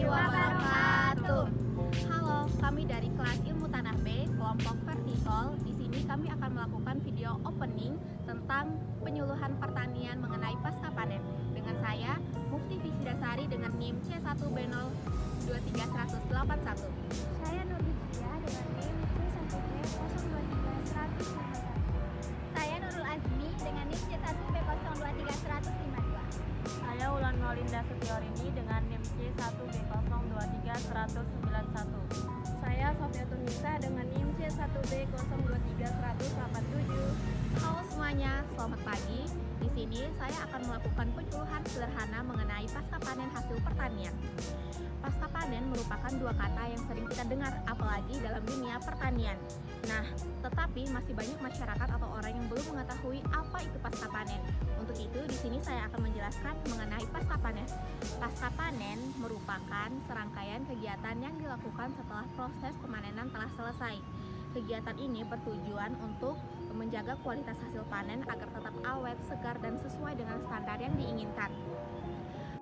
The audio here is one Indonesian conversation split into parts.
wabarakatuh. Halo, kami dari kelas Ilmu Tanah B, kelompok vertikal. Di sini kami akan melakukan video opening tentang penyuluhan pertanian mengenai pasca panen. Dengan saya, Mufti Fisidasari dengan NIM C1B023181. Saya Nur Hijriah dengan NIM C1B023151. Saya Nurul Azmi dengan NIM C1B023152. Saya Wulan Maulinda Setiorini dengan NIM C1B023191. Saya Sofiatun Nisa dengan NIM C1B023187. Halo semuanya, selamat pagi. Di sini saya akan melakukan penyuluhan sederhana mengenai pasca panen hasil pertanian. Pasca panen merupakan dua kata yang sering kita dengar, apalagi dalam dunia pertanian. Nah, tetapi masih banyak masyarakat atau orang yang belum mengetahui apa itu pasca panen. Untuk itu, di sini saya akan menjelaskan mengenai pasca panen. Pasca panen merupakan serangkaian kegiatan yang dilakukan setelah proses pemanenan telah selesai. Kegiatan ini bertujuan untuk menjaga kualitas hasil panen agar tetap awet, segar, dan sesuai dengan standar yang diinginkan.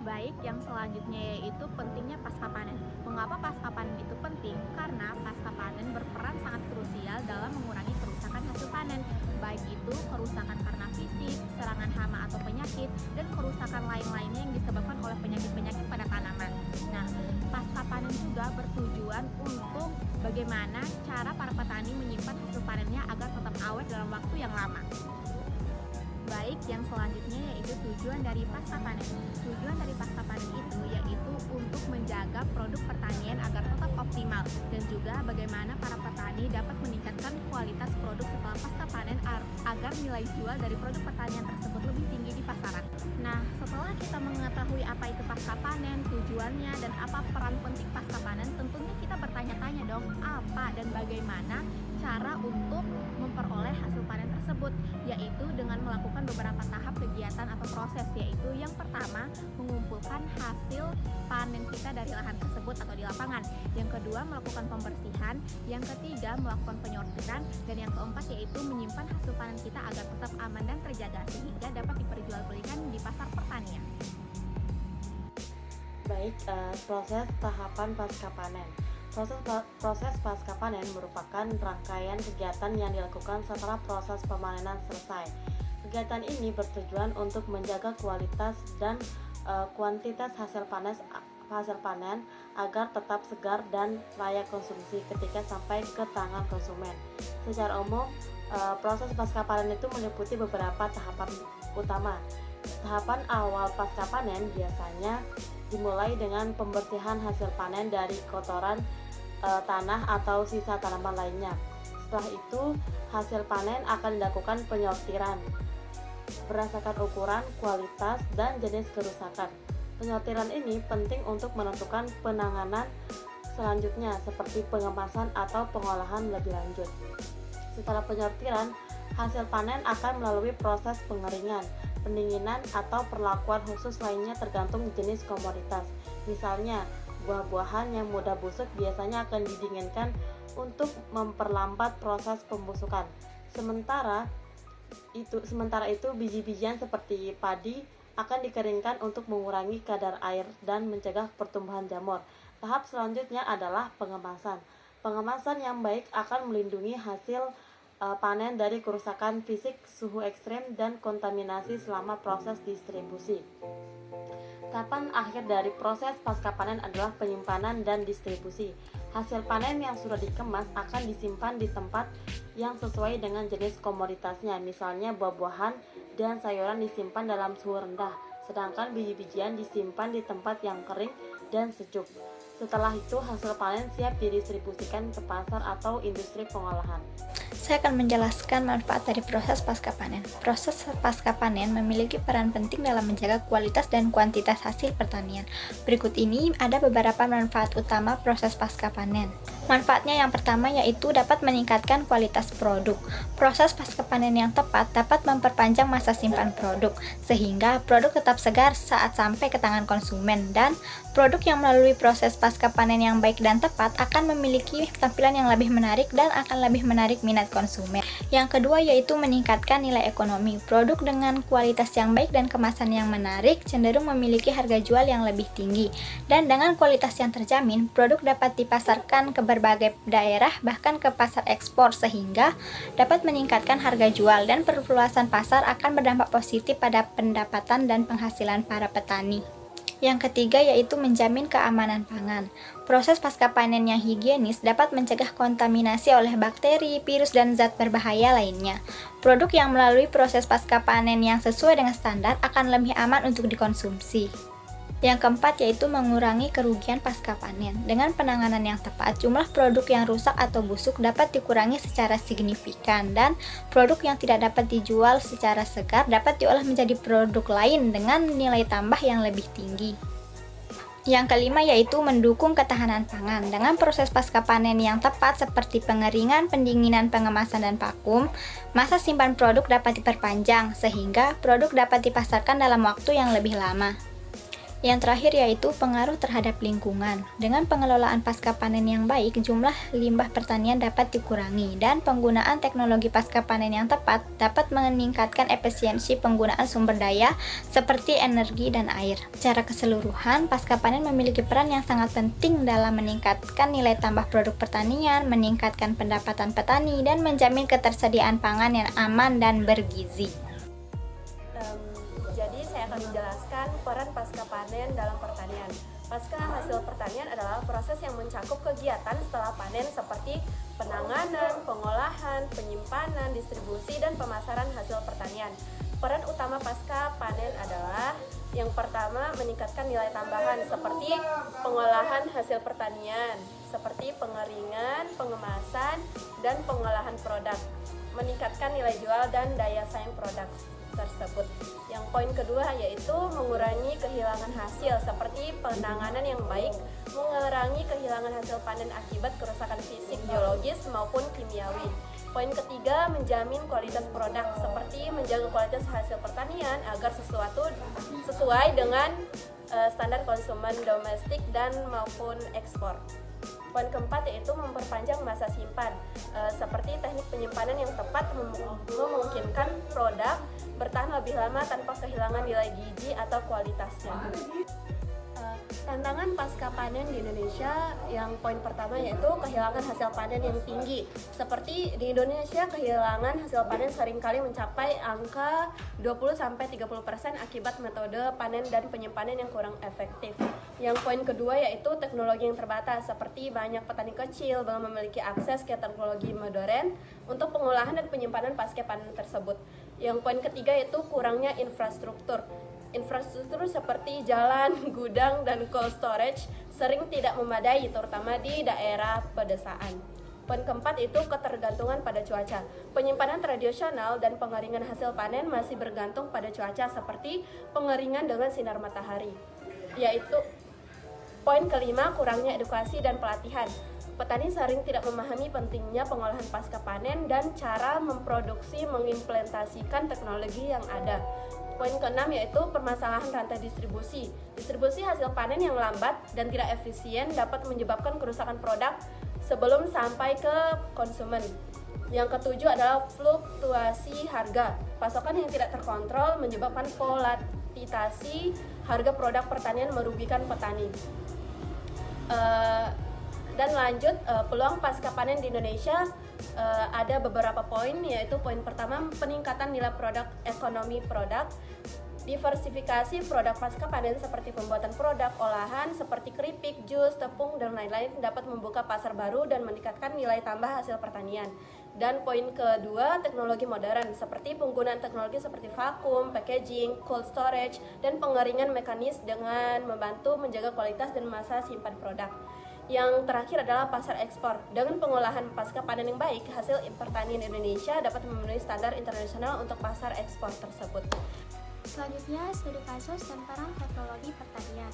Baik, yang selanjutnya yaitu pentingnya pasca panen. Mengapa pasca panen itu penting? Karena pasca panen berperan sangat krusial dalam mengurangi kerusakan hasil panen, baik itu kerusakan karena fisik, serangan hama atau penyakit, dan kerusakan lain-lainnya yang disebabkan oleh penyakit-penyakit pada tanaman. Nah, pasca panen juga bertujuan untuk bagaimana cara para petani menyimpan hasil panennya agar tetap awet dalam waktu yang lama. Baik, yang selanjutnya yaitu tujuan dari pasca panen. Tujuan dari pasca panen itu yaitu untuk menjaga produk pertanian agar tetap optimal, dan juga bagaimana para petani dapat meningkatkan kualitas produk setelah pasca panen agar nilai jual dari produk pertanian tersebut lebih tinggi di pasaran. Nah, setelah kita mengetahui apa itu pasca panen, tujuannya, dan apa peran penting pasca panen, tentunya kita bertanya-tanya dong, apa dan bagaimana cara untuk memperoleh hasil panen tersebut, yaitu dengan melakukan beberapa tahap kegiatan atau proses, yaitu yang pertama mengumpulkan hasil panen kita dari lahan tersebut atau di lapangan, yang kedua melakukan pembersihan, yang ketiga melakukan penyortiran, dan yang keempat yaitu menyimpan hasil panen kita agar tetap aman dan terjaga sehingga dapat diperjualbelikan di pasar pertanian. Baik, proses tahapan pasca panen. Proses pasca panen merupakan rangkaian kegiatan yang dilakukan setelah proses pemanenan selesai. Kegiatan ini bertujuan untuk menjaga kualitas dan kuantitas hasil panen agar tetap segar dan layak konsumsi ketika sampai ke tangan konsumen. Secara umum, proses pasca panen itu meliputi beberapa tahapan utama. Tahapan awal pasca panen biasanya dimulai dengan pembersihan hasil panen dari kotoran tanah atau sisa tanaman lainnya. Setelah itu, hasil panen akan dilakukan penyortiran berdasarkan ukuran, kualitas, dan jenis kerusakan. Penyortiran ini penting untuk menentukan penanganan selanjutnya seperti pengemasan atau pengolahan lebih lanjut. Setelah penyortiran, hasil panen akan melalui proses pengeringan, pendinginan, atau perlakuan khusus lainnya tergantung jenis komoditas. Misalnya, buah-buahan yang mudah busuk biasanya akan didinginkan untuk memperlambat proses pembusukan. Sementara itu biji-bijian seperti padi akan dikeringkan untuk mengurangi kadar air dan mencegah pertumbuhan jamur. Tahap selanjutnya adalah pengemasan. Pengemasan yang baik akan melindungi hasil panen dari kerusakan fisik, suhu ekstrem, dan kontaminasi selama proses distribusi. Tahapan akhir dari proses pasca panen adalah penyimpanan dan distribusi. Hasil panen yang sudah dikemas akan disimpan di tempat yang sesuai dengan jenis komoditasnya. Misalnya buah-buahan dan sayuran disimpan dalam suhu rendah, sedangkan biji-bijian disimpan di tempat yang kering dan sejuk. Setelah itu hasil panen siap didistribusikan ke pasar atau industri pengolahan. Saya akan menjelaskan manfaat dari proses pasca panen. Proses pasca panen memiliki peran penting dalam menjaga kualitas dan kuantitas hasil pertanian. Berikut ini ada beberapa manfaat utama proses pasca panen. Manfaatnya yang pertama yaitu dapat meningkatkan kualitas produk. Proses pasca panen yang tepat dapat memperpanjang masa simpan produk, sehingga produk tetap segar saat sampai ke tangan konsumen, dan produk yang melalui proses pasca panen yang baik dan tepat akan memiliki tampilan yang lebih menarik dan akan lebih menarik minat konsumen. Yang kedua yaitu meningkatkan nilai ekonomi. Produk dengan kualitas yang baik dan kemasan yang menarik cenderung memiliki harga jual yang lebih tinggi, dan dengan kualitas yang terjamin, produk dapat dipasarkan ke berbagai daerah bahkan ke pasar ekspor, sehingga dapat meningkatkan harga jual, dan perluasan pasar akan berdampak positif pada pendapatan dan penghasilan para petani. Yang ketiga yaitu menjamin keamanan pangan. Proses pasca panen yang higienis dapat mencegah kontaminasi oleh bakteri, virus, dan zat berbahaya lainnya. Produk yang melalui proses pasca panen yang sesuai dengan standar akan lebih aman untuk dikonsumsi. Yang keempat yaitu mengurangi kerugian pasca panen. Dengan penanganan yang tepat, jumlah produk yang rusak atau busuk dapat dikurangi secara signifikan, dan produk yang tidak dapat dijual secara segar dapat diolah menjadi produk lain dengan nilai tambah yang lebih tinggi. Yang kelima yaitu mendukung ketahanan pangan. Dengan proses pasca panen yang tepat seperti pengeringan, pendinginan, pengemasan, dan vakum, masa simpan produk dapat diperpanjang sehingga produk dapat dipasarkan dalam waktu yang lebih lama. Yang terakhir yaitu pengaruh terhadap lingkungan. Dengan pengelolaan pasca panen yang baik, jumlah limbah pertanian dapat dikurangi, dan penggunaan teknologi pasca panen yang tepat dapat meningkatkan efisiensi penggunaan sumber daya seperti energi dan air. Secara keseluruhan, pasca panen memiliki peran yang sangat penting dalam meningkatkan nilai tambah produk pertanian, meningkatkan pendapatan petani, dan menjamin ketersediaan pangan yang aman dan bergizi. Jadi saya akan menjelaskan peran pasca panen dalam pertanian. Pasca hasil pertanian adalah proses yang mencakup kegiatan setelah panen seperti penanganan, pengolahan, penyimpanan, distribusi, dan pemasaran hasil pertanian. Peran utama pasca panen adalah yang pertama meningkatkan nilai tambahan seperti pengolahan hasil pertanian, seperti pengeringan, pengemasan, dan pengolahan produk. Meningkatkan nilai jual dan daya saing produk tersebut. Yang poin kedua yaitu mengurangi kehilangan hasil seperti penanganan yang baik, mengurangi kehilangan hasil panen akibat kerusakan fisik, biologis maupun kimiawi. Poin ketiga menjamin kualitas produk seperti menjaga kualitas hasil pertanian agar sesuai dengan standar konsumen domestik dan maupun ekspor. Poin keempat yaitu memperpanjang masa simpan, seperti teknik penyimpanan yang tepat memungkinkan produk bertahan lebih lama tanpa kehilangan nilai gizi atau kualitasnya. Tantangan pasca panen di Indonesia, yang poin pertama yaitu kehilangan hasil panen yang tinggi. Seperti di Indonesia, kehilangan hasil panen seringkali mencapai angka 20-30% akibat metode panen dan penyimpanan yang kurang efektif. Yang poin kedua yaitu teknologi yang terbatas, seperti banyak petani kecil belum memiliki akses ke teknologi modern untuk pengolahan dan penyimpanan pasca panen tersebut. Yang poin ketiga yaitu kurangnya infrastruktur. Infrastruktur seperti jalan, gudang, dan cold storage sering tidak memadai, terutama di daerah pedesaan. Poin keempat itu ketergantungan pada cuaca. Penyimpanan tradisional dan pengeringan hasil panen masih bergantung pada cuaca, seperti pengeringan dengan sinar matahari. Yaitu poin kelima, kurangnya edukasi dan pelatihan. Petani sering tidak memahami pentingnya pengolahan pasca panen dan cara memproduksi mengimplementasikan teknologi yang ada. Poin keenam yaitu permasalahan rantai distribusi. Distribusi hasil panen yang lambat dan tidak efisien dapat menyebabkan kerusakan produk sebelum sampai ke konsumen. Yang ketujuh adalah fluktuasi harga. Pasokan yang tidak terkontrol menyebabkan volatilitasi harga produk pertanian merugikan petani. Dan lanjut, peluang pasca panen di Indonesia ada beberapa poin, yaitu poin pertama peningkatan nilai produk ekonomi produk, diversifikasi produk pasca panen seperti pembuatan produk olahan seperti keripik, jus, tepung, dan lain-lain dapat membuka pasar baru dan meningkatkan nilai tambah hasil pertanian. Dan poin kedua, teknologi modern seperti penggunaan teknologi seperti vakum, packaging, cold storage, dan pengeringan mekanis dengan membantu menjaga kualitas dan masa simpan produk. Yang terakhir adalah pasar ekspor. Dengan pengolahan pasca panen yang baik, hasil pertanian Indonesia dapat memenuhi standar internasional untuk pasar ekspor tersebut. Selanjutnya, studi kasus dan peran teknologi pertanian.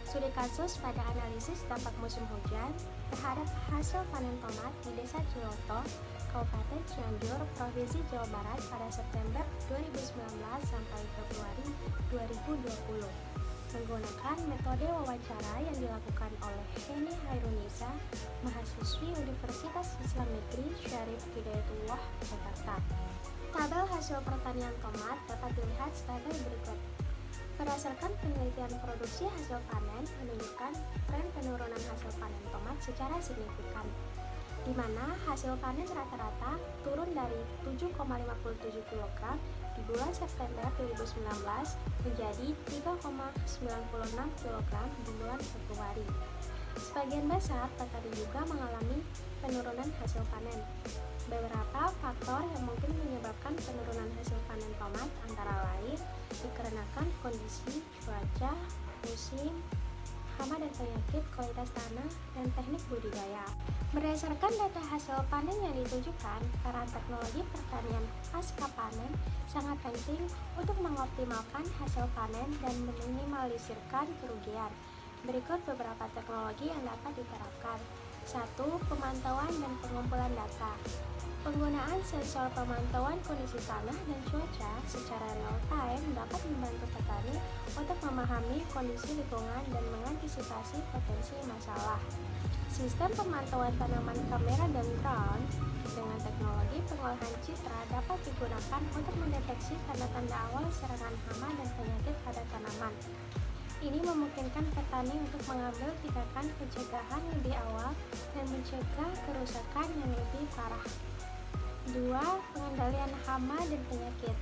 Studi kasus pada analisis dampak musim hujan terhadap hasil panen tomat di Desa Ciloto, Kabupaten Cianjur, Provinsi Jawa Barat pada September 2019 sampai Februari 2020 menggunakan metode wawancara yang dilakukan oleh Heni Hairunisa, mahasiswi Universitas Islam Negeri Syarif Hidayatullah, Jakarta. Tabel hasil pertanian tomat dapat dilihat sebagai berikut. Berdasarkan penelitian produksi hasil panen menunjukkan tren penurunan hasil panen tomat secara signifikan, di mana hasil panen rata-rata turun dari 7,57 kg di bulan September 2019 menjadi 3,96 kg di bulan Februari. Sebagian besar petani juga mengalami penurunan hasil panen. Beberapa faktor yang mungkin menyebabkan penurunan hasil panen tomat antara lain dikarenakan kondisi cuaca, musim, hama dan penyakit, kualitas tanah, dan teknik budidaya. Berdasarkan data hasil panen yang ditunjukkan, peran teknologi pertanian pasca panen sangat penting untuk mengoptimalkan hasil panen dan meminimalisirkan kerugian. Berikut beberapa teknologi yang dapat diterapkan. 1. Pemantauan dan pengumpulan data. Penggunaan sensor pemantauan kondisi tanah dan cuaca secara real time dapat membantu petani untuk memahami kondisi lingkungan dan mengantisipasi potensi masalah. Sistem pemantauan tanaman kamera dan drone dengan teknologi pengolahan citra dapat digunakan untuk mendeteksi tanda-tanda awal serangan hama dan penyakit pada tanaman. Ini memungkinkan petani untuk mengambil tindakan pencegahan lebih awal dan mencegah kerusakan yang lebih parah. 2. Pengendalian hama dan penyakit.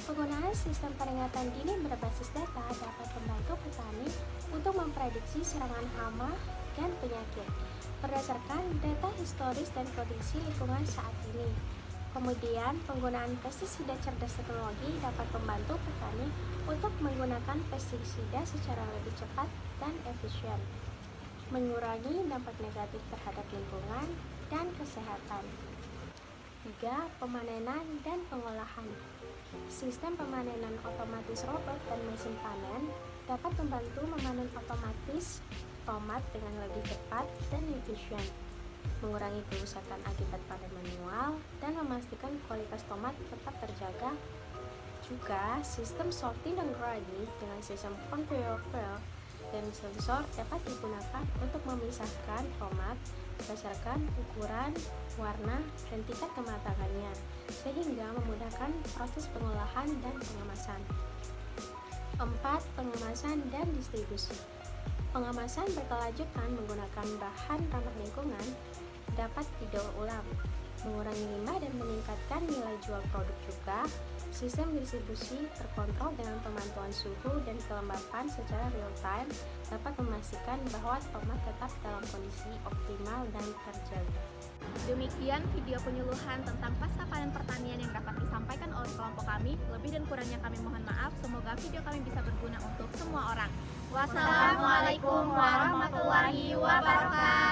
Penggunaan sistem peringatan dini berbasis data dapat membantu petani untuk memprediksi serangan hama dan penyakit berdasarkan data historis dan kondisi lingkungan saat ini. Kemudian, penggunaan pestisida cerdas teknologi dapat membantu petani untuk menggunakan pestisida secara lebih cepat dan efisien, mengurangi dampak negatif terhadap lingkungan dan kesehatan. 3. Pemanenan dan pengolahan. Sistem pemanenan otomatis robot dan mesin panen dapat membantu memanen otomatis tomat dengan lebih cepat dan efisien, mengurangi kerusakan akibat panen manual, dan memastikan kualitas tomat tetap terjaga. Juga, sistem sorting dan grading dengan sistem conveyor belt dan sensor dapat digunakan untuk memisahkan tomat berdasarkan ukuran, warna, dan tingkat kematangannya, sehingga memudahkan proses pengolahan dan pengemasan. 4. Pengemasan dan distribusi. Pengemasan berkelanjutan menggunakan bahan ramah lingkungan dapat didaur ulang, mengurangi limbah dan meningkatkan nilai jual produk. Juga, sistem distribusi terkontrol dengan pemantauan suhu dan kelembapan secara real time dapat memastikan bahwa tomat tetap dalam kondisi optimal dan terjaga. Demikian video penyuluhan tentang pasca panen pertanian yang dapat disampaikan oleh kelompok kami. Lebih dan kurangnya kami mohon maaf. Semoga video kami bisa berguna untuk semua orang. Wassalamualaikum warahmatullahi wabarakatuh.